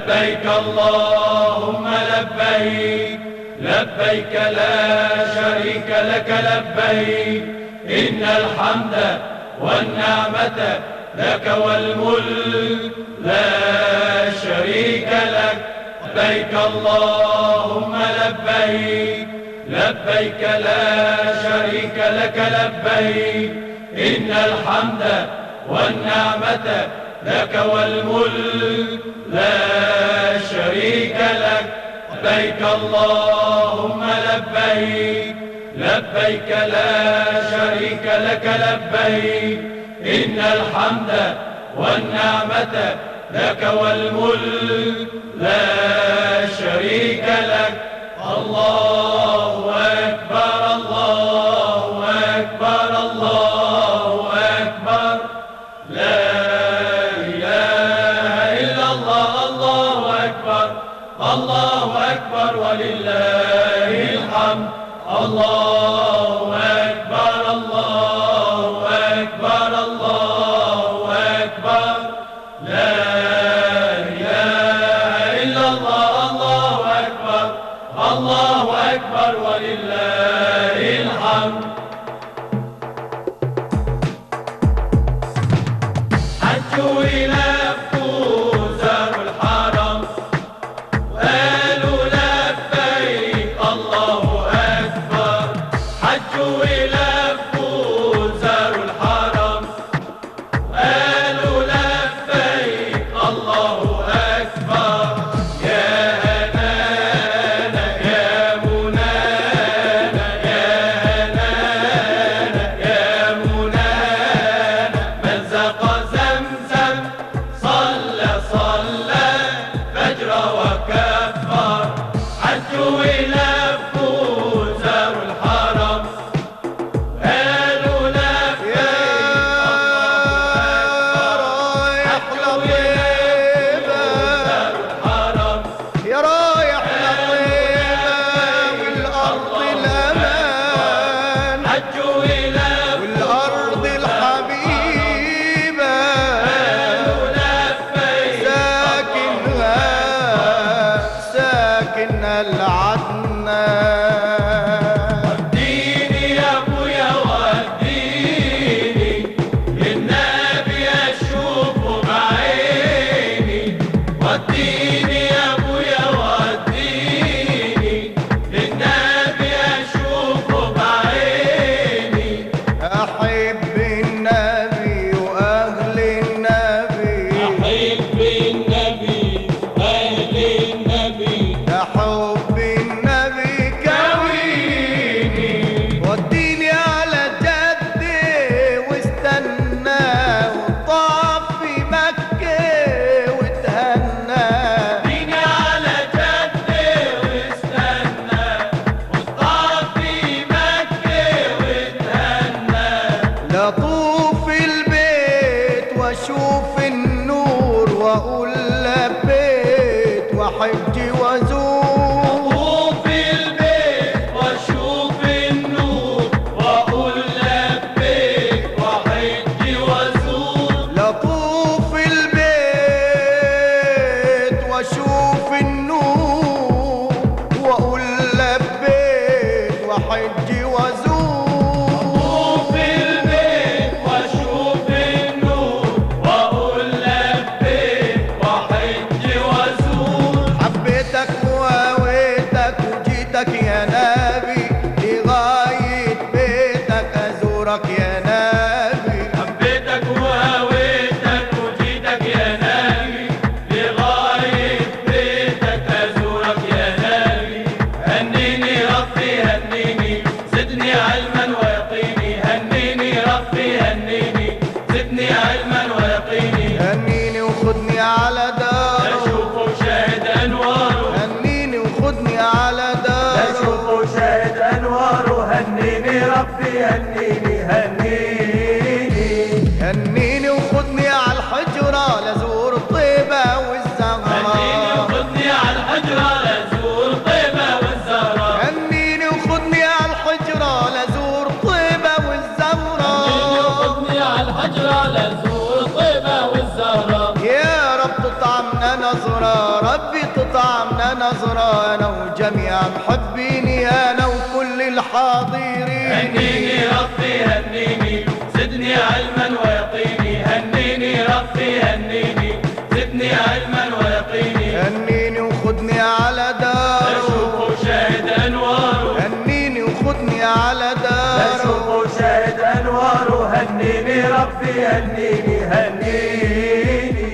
لبيك اللهم لبيك لبيك لا شريك لك لبيك إن الحمد والنعمة لك والملك لا شريك لك لبيك اللهم لبيك لبيك لا شريك لك لبيك إن الحمد والنعمة لك والملك لا شريك لك لبيك اللهم لبيك لبيك لا شريك لك لبيك إن الحمد والنعمة لك والملك لا شريك لك الله أكبر الله أكبر الله أكبر لا إله إلا الله الله أكبر الله أكبر ولله الحمد الله أكبر الله أكبر الله أكبر لا إله إلا الله الله أكبر الله أكبر ولله الحمد حجوا إلى زاروا الحرم وقالوا لبيك الله أكبر حجوا إلى زاروا الحرم وقالوا لبيك الله أكبر يا هنانا يا منانا يا هنانا يا منانا من ذاق زمزم صلى فجر وكفر حجوا إلى زاروا الحرم قالوا لبيك حجوا إلى زاروا الحرم يا رايح لطيبة والأرض الأمان حجوا إلى والأرض الحبيبة قالوا لبيك ساكنها العدنان وديني يا ابويا وديني للنبي اشوفه بعيني وديني يا ابويا وديني للنبي اشوفه بعيني أحب النبي وأهل النبي احب النبي واهل النبي يا حب النبي كويني وديني على جدي واستنى وطاف في مكة وتهنى ديني على جدي واستنى والطاف في مكة وتهنى لطوف البيت واشوف النور واقول لبيت وحج وازور أطوف البيت وأشوف النور وأقول لبيك وحج وأزور لطوف البيت واشوف النور واقول لبيت وحج وازور أطوف البيت وأشوف النور وأقول لبيك وحج وأزور حبيتك وهويتك وجيتك يا نبي لغاية بيتك أزورك يا نبي حبيتك وهويتك وجيتك يا نبي لغاية بيتك أزورك يا نبي هنيني ربي هنيني زدني علما ويقيني هنيني ربي هنيني زدني علما ويقيني هنيني وخدني على داره أشوفه شاهد أنواره هنيني وخدني على داره أشوفه شاهد أنواره هنيني ربي هنيني هنيني هنيني وخدني على الحجرة لزور الطيبة هنيني والزهراء وخدني على الحجرة لزور طيبة والزهراء هنيني وخدني على الحجرة لزور طيبة هنيني والزهراء وخدني على الحجرة لزور طيبة والزهراء يا رب تطعمنا نظرة ربي تطعمنا نظرة أنا وجميع محبيني أنا وكل الحاضرين. هنيني ربي هنيني زدني علما ويقيني، هنيني ربي هنيني زدني علما ويقيني. هنيني وخدني على داره أشوف وشاهد أنواره، هنيني وخدني على داره أشوف وشاهد أنواره. هنيني ربي هنيني هنيني